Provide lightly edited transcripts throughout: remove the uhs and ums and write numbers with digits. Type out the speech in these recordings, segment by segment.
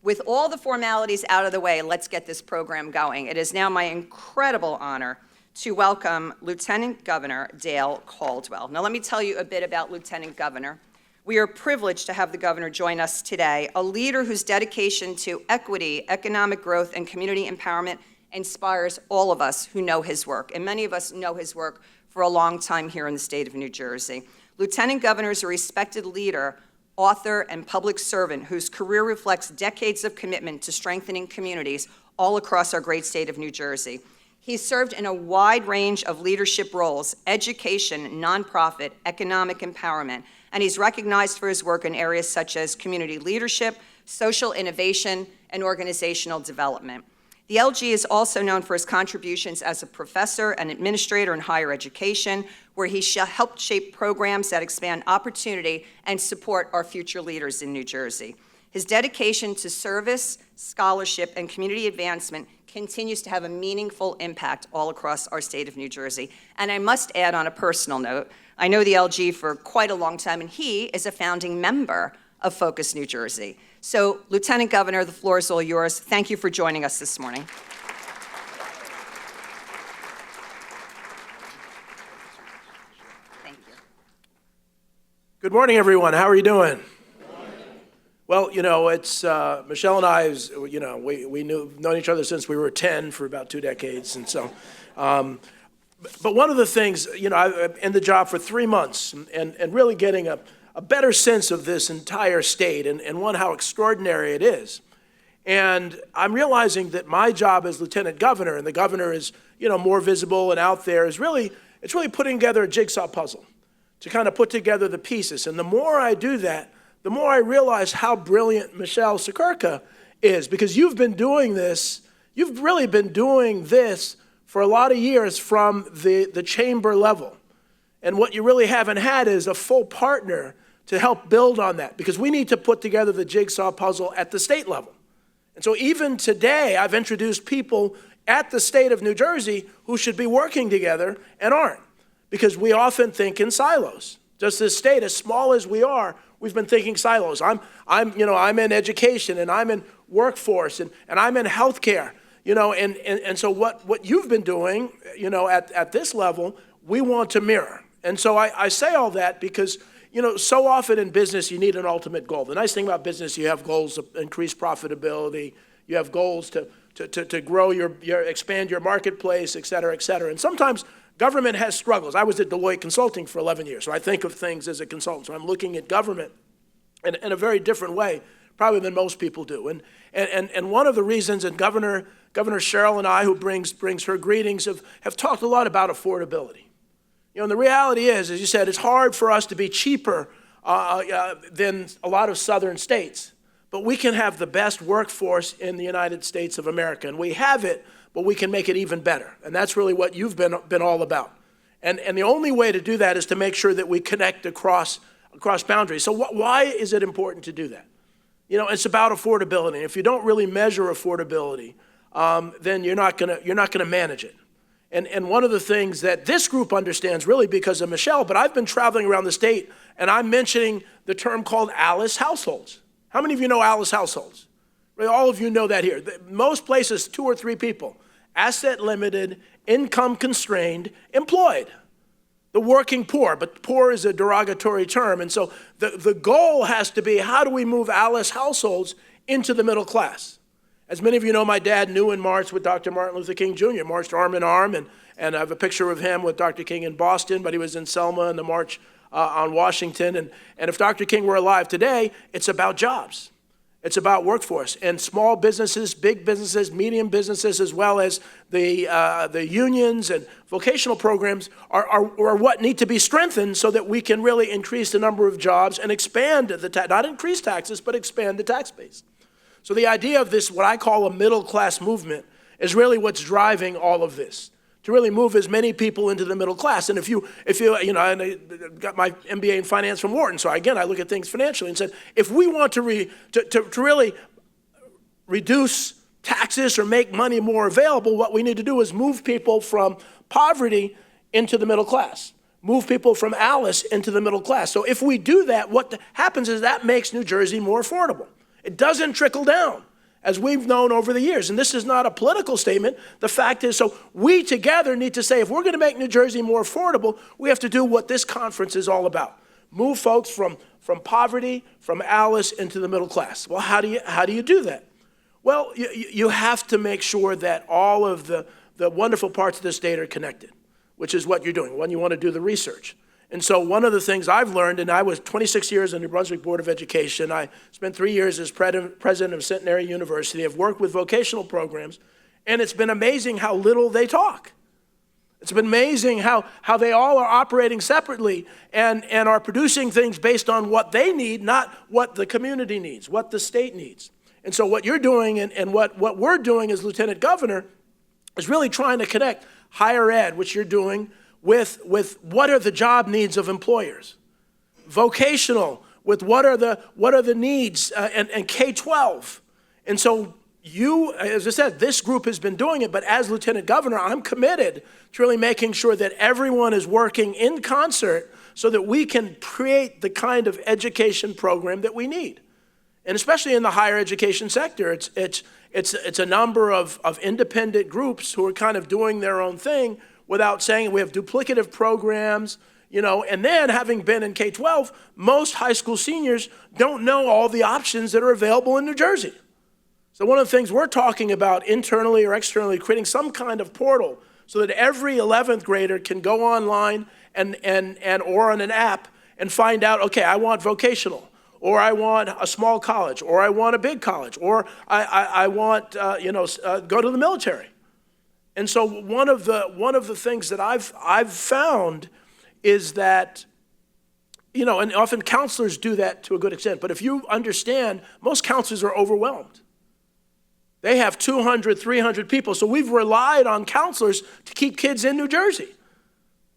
With all the formalities out of the way, let's get this program going. It is now my incredible honor to welcome Lieutenant Governor Dale Caldwell. Now, let me tell you a bit about Lieutenant Governor. We are privileged to have the governor join us today, a leader whose dedication to equity, economic growth, and community empowerment inspires all of us who know his work, and many of us know his work for a long time here in the state of New Jersey. Lieutenant Governor is a respected leader, author, and public servant whose career reflects decades of commitment to strengthening communities all across our great state of New Jersey. He's served in a wide range of leadership roles: education, nonprofit, economic empowerment, and he's recognized for his work in areas such as community leadership, social innovation, and organizational development. The LG is also known for his contributions as a professor and administrator in higher education, where he helped shape programs that expand opportunity and support our future leaders in New Jersey. His dedication to service, scholarship, and community advancement continues to have a meaningful impact all across our state of New Jersey. And I must add, on a personal note, I know the LG for quite a long time, and he is a founding member of Focus New Jersey. So, Lieutenant Governor, the floor is all yours. Thank you for joining us this morning. Thank you. Good morning, everyone. How are you doing? Well, you know, it's Michelle and I, you know, we've known each other since we were 10 for about 2 decades. And so, but one of the things, you know, I've been in the job for 3 months and really getting a better sense of this entire state and one, how extraordinary it is. And I'm realizing that my job as Lieutenant Governor, and the governor is, you know, more visible and out there, it's really putting together a jigsaw puzzle to kind of put together the pieces. And the more I do that, the more I realize how brilliant Michelle Sekurka is, because you've been doing this, you've really been doing this for a lot of years from the chamber level. And what you really haven't had is a full partner to help build on that, because we need to put together the jigsaw puzzle at the state level. And so even today, I've introduced people at the state of New Jersey who should be working together and aren't, because we often think in silos. Just this state, as small as we are, we've been thinking silos. I'm in education, and I'm in workforce, and I'm in healthcare, you know, and so what you've been doing, you know, at this level, we want to mirror. And so I say all that because, you know, so often in business, you need an ultimate goal. The nice thing about business, you have goals to increase profitability, you have goals to grow expand your marketplace, et cetera, et cetera. And sometimes government has struggles. I was at Deloitte Consulting for 11 years, so I think of things as a consultant. So I'm looking at government in a very different way, probably than most people do. And one of the reasons, and Governor Cheryl and I, who brings her greetings, have talked a lot about affordability. You know, and the reality is, as you said, it's hard for us to be cheaper than a lot of southern states, but we can have the best workforce in the United States of America, and we have it, but we can make it even better. And that's really what you've been all about. And the only way to do that is to make sure that we connect across boundaries. So why is it important to do that? You know, it's about affordability. If you don't really measure affordability, then you're not gonna manage it. And one of the things that this group understands, really because of Michelle, but I've been traveling around the state, and I'm mentioning the term called Alice households. How many of you know Alice households? All of you know that here. Most places, 2 or 3 people, asset limited, income constrained, employed. The working poor, but poor is a derogatory term. And so the goal has to be, how do we move Alice households into the middle class? As many of you know, my dad knew and marched with Dr. Martin Luther King Jr., marched arm in arm, and I have a picture of him with Dr. King in Boston, but he was in Selma in the march on Washington. And if Dr. King were alive today, it's about jobs. It's about workforce and small businesses, big businesses, medium businesses, as well as the unions and vocational programs are what need to be strengthened so that we can really increase the number of jobs and expand not increase taxes, but expand the tax base. So the idea of this, what I call a middle class movement, is really what's driving all of this, to really move as many people into the middle class. And if you know, I got my MBA in finance from Wharton, so again, I look at things financially and said, if we want to really reduce taxes or make money more available, what we need to do is move people from poverty into the middle class, move people from Alice into the middle class. So if we do that, what happens is that makes New Jersey more affordable. It doesn't trickle down. as we've known over the years. And this is not a political statement. The fact is, so we together need to say, if we're going to make New Jersey more affordable, we have to do what this conference is all about. Move folks from poverty, from Alice, into the middle class. Well, how do you do that? Well, you have to make sure that all of the wonderful parts of the state are connected, which is what you're doing when you want to do the research. And so one of the things I've learned, and I was 26 years on the New Brunswick Board of Education. I spent 3 years as president of Centenary University. I've worked with vocational programs, and it's been amazing how little they talk. It's been amazing how they all are operating separately and are producing things based on what they need, not what the community needs, what the state needs. And so what you're doing and what we're doing as Lieutenant Governor is really trying to connect higher ed, which you're doing, with what are the job needs of employers, vocational with what are the needs, and K-12. And so you, as I said, this group has been doing it, but as Lieutenant Governor, I'm committed to really making sure that everyone is working in concert so that we can create the kind of education program that we need. And especially in the higher education sector, it's a number of independent groups who are kind of doing their own thing without saying we have duplicative programs, and then having been in K-12, most high school seniors don't know all the options that are available in New Jersey. So one of the things we're talking about internally or externally, creating some kind of portal so that every 11th grader can go online and or on an app and find out, okay, I want vocational, or I want a small college, or I want a big college, or I want go to the military. And so one of the things that I've found is that, and often counselors do that to a good extent, but if you understand, most counselors are overwhelmed. They have 200, 300 people, so we've relied on counselors to keep kids in New Jersey.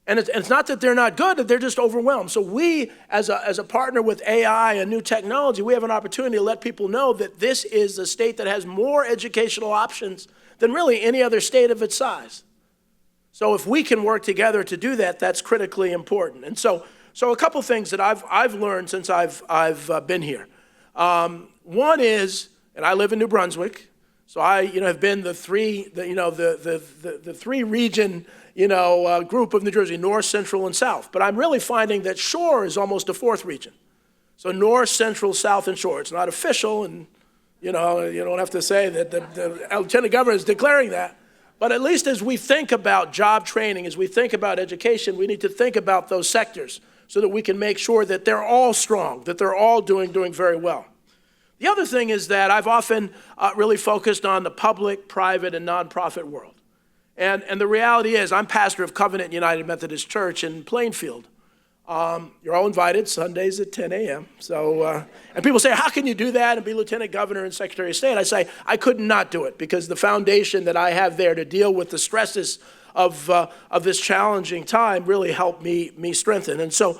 And it's not that they're not good, that they're just overwhelmed. So we, as a partner with AI and new technology, we have an opportunity to let people know that this is a state that has more educational options than really any other state of its size. So if we can work together to do that, that's critically important. And so a couple things that I've learned since I've been here. One is, and I live in New Brunswick, so I have been the three region group of New Jersey, North, Central, and South. But I'm really finding that Shore is almost a fourth region. So North, Central, South, and Shore. It's not official, and you don't have to say that the Lieutenant Governor is declaring that. But at least as we think about job training, as we think about education, we need to think about those sectors so that we can make sure that they're all strong, that they're all doing very well. The other thing is that I've often really focused on the public, private, and nonprofit world. And the reality is I'm pastor of Covenant United Methodist Church in Plainfield. You're all invited Sundays at 10 a.m. So, and people say, how can you do that and be Lieutenant Governor and Secretary of State? I say, I could not do it because the foundation that I have there to deal with the stresses of this challenging time really helped me strengthen. And so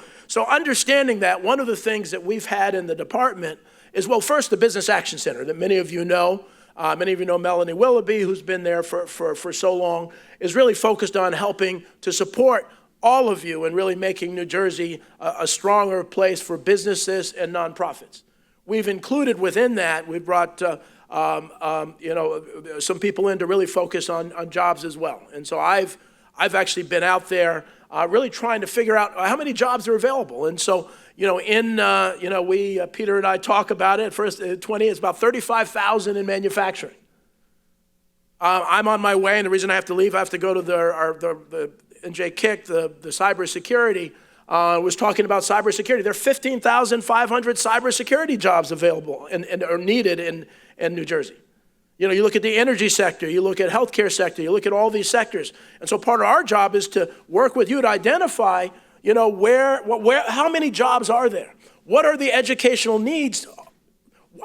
understanding that, one of the things that we've had in the department is, well, first, the Business Action Center that many of you know. Many of you know Melanie Willoughby, who's been there for so long, is really focused on helping to support all of you and really making New Jersey a stronger place for businesses and nonprofits. We've included within that, we've brought some people in to really focus on jobs as well. And so I've actually been out there really trying to figure out how many jobs are available. And so, Peter and I talk about it. First, 20, it's about 35,000 in manufacturing. I'm on my way, and the reason I have to leave, I have to go to the NJKIC, the cybersecurity, was talking about cybersecurity. There are 15,500 cybersecurity jobs available and are needed in New Jersey. You look at the energy sector, you look at healthcare sector, you look at all these sectors. And so part of our job is to work with you to identify, how many jobs are there? What are the educational needs?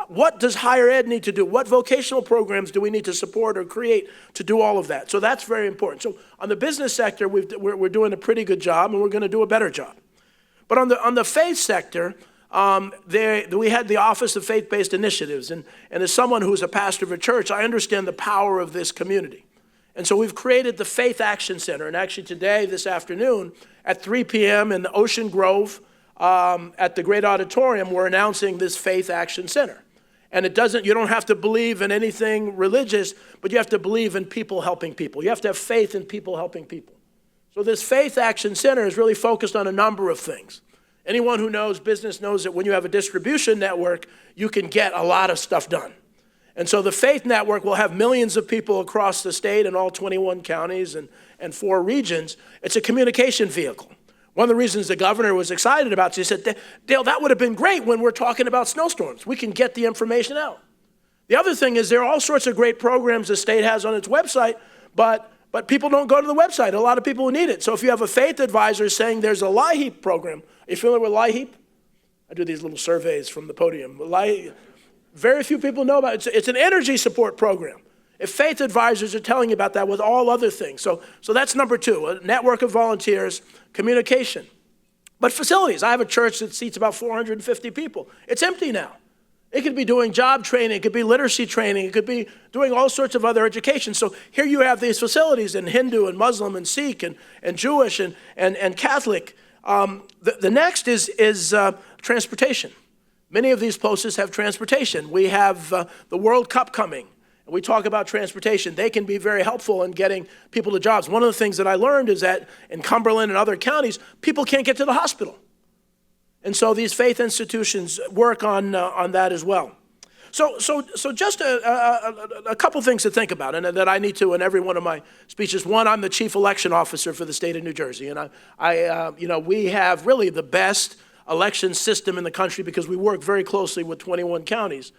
What does higher ed need to do? What vocational programs do we need to support or create to do all of that? So that's very important. So on the business sector, we're doing a pretty good job, and we're going to do a better job. But on the faith sector, we had the Office of Faith-Based Initiatives, and as someone who's a pastor of a church, I understand the power of this community. And so we've created the Faith Action Center, and actually today, this afternoon, at 3 p.m. in Ocean Grove, at the Great Auditorium, we're announcing this Faith Action Center. And you don't have to believe in anything religious, but you have to believe in people helping people. You have to have faith in people helping people. So this Faith Action Center is really focused on a number of things. Anyone who knows business knows that when you have a distribution network, you can get a lot of stuff done. And so the Faith Network will have millions of people across the state in all 21 counties and 4 regions. It's a communication vehicle. One of the reasons the governor was excited about it, he said, Dale, that would have been great when we're talking about snowstorms. We can get the information out. The other thing is there are all sorts of great programs the state has on its website, but people don't go to the website. A lot of people who need it. So if you have a faith advisor saying there's a LIHEAP program, are you familiar with LIHEAP? I do these little surveys from the podium. Very few people know about it. It's an energy support program. If faith advisors are telling you about that with all other things. So that's number 2, a network of volunteers, communication. But facilities. I have a church that seats about 450 people. It's empty now. It could be doing job training. It could be literacy training. It could be doing all sorts of other education. So here you have these facilities in Hindu and Muslim and Sikh and Jewish and Catholic. The next is transportation. Many of these places have transportation. We have the World Cup coming. We talk about transportation. They can be very helpful in getting people to jobs. One of the things that I learned is that in Cumberland and other counties, people can't get to the hospital. And so these faith institutions work on that as well. So just a couple things to think about, and that I need to in every one of my speeches. One, I'm the chief election officer for the state of New Jersey, and we have really the best election system in the country because we work very closely with 21 counties.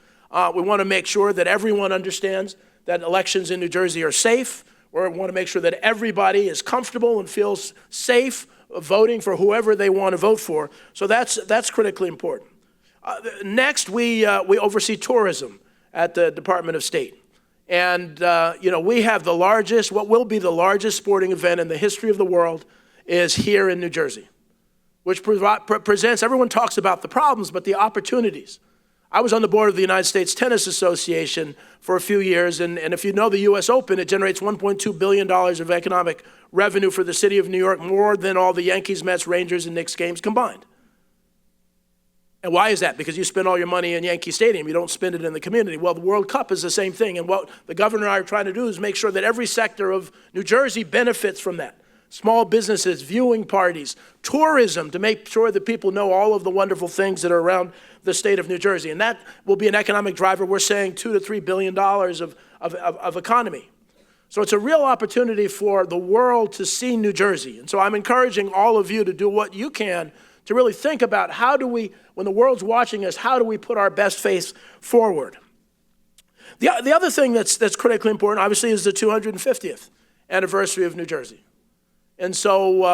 We want to make sure that everyone understands that elections in New Jersey are safe. We want to make sure that everybody is comfortable and feels safe voting for whoever they want to vote for. So that's critically important. Next, we oversee tourism at the Department of State. And, we have what will be the largest sporting event in the history of the world is here in New Jersey, which presents, everyone talks about the problems, but the opportunities. I was on the board of the United States Tennis Association for a few years, and if you know the U.S. Open, it generates $1.2 billion of economic revenue for the city of New York, more than all the Yankees, Mets, Rangers, and Knicks games combined. And why is that? Because you spend all your money in Yankee Stadium. You don't spend it in the community. Well, the World Cup is the same thing, and what the governor and I are trying to do is make sure that every sector of New Jersey benefits from that. Small businesses, viewing parties, tourism, to make sure that people know all of the wonderful things that are around the state of New Jersey. And that will be an economic driver. We're saying $2 to $3 billion of economy. So it's a real opportunity for the world to see New Jersey. And so I'm encouraging all of you to do what you can to really think about when the world's watching us, how do we put our best face forward? The other thing that's critically important, obviously, is the 250th anniversary of New Jersey. And so,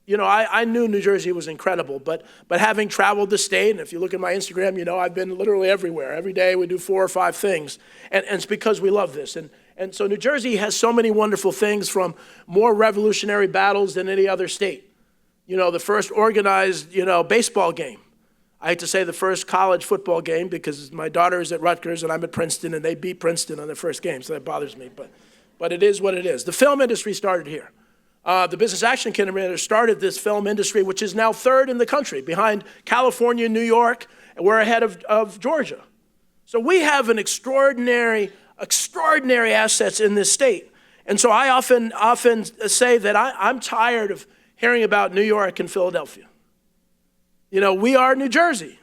I knew New Jersey was incredible, but having traveled the state, and if you look at my Instagram, I've been literally everywhere. Every day we do 4 or 5 things, and it's because we love this. And so New Jersey has so many wonderful things, from more revolutionary battles than any other state. The first organized, baseball game. I hate to say the first college football game because my daughter is at Rutgers and I'm at Princeton, and they beat Princeton on their first game, so that bothers me, but it is what it is. The film industry started here. The Business Action Center started this film industry, which is now 3rd in the country, behind California and New York, and we're ahead of Georgia. So we have an extraordinary assets in this state. And so I often say that I'm tired of hearing about New York and Philadelphia. We are New Jersey,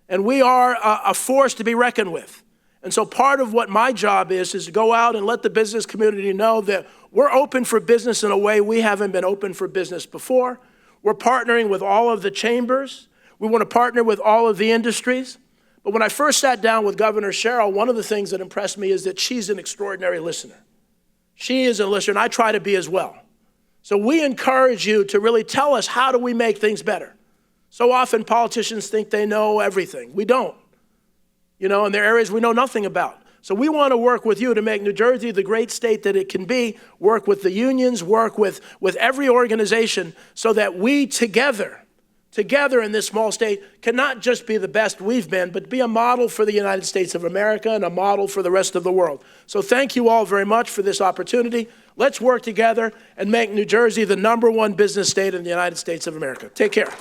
and we are a force to be reckoned with. And so part of what my job is to go out and let the business community know that we're open for business in a way we haven't been open for business before. We're partnering with all of the chambers. We want to partner with all of the industries. But when I first sat down with Governor Sherrill, one of the things that impressed me is that she's an extraordinary listener. She is a listener, and I try to be as well. So we encourage you to really tell us, how do we make things better? So often politicians think they know everything. We don't. And there are areas we know nothing about. So we want to work with you to make New Jersey the great state that it can be, work with the unions, work with every organization, so that we together in this small state can not just be the best we've been, but be a model for the United States of America and a model for the rest of the world. So thank you all very much for this opportunity. Let's work together and make New Jersey the #1 business state in the United States of America. Take care.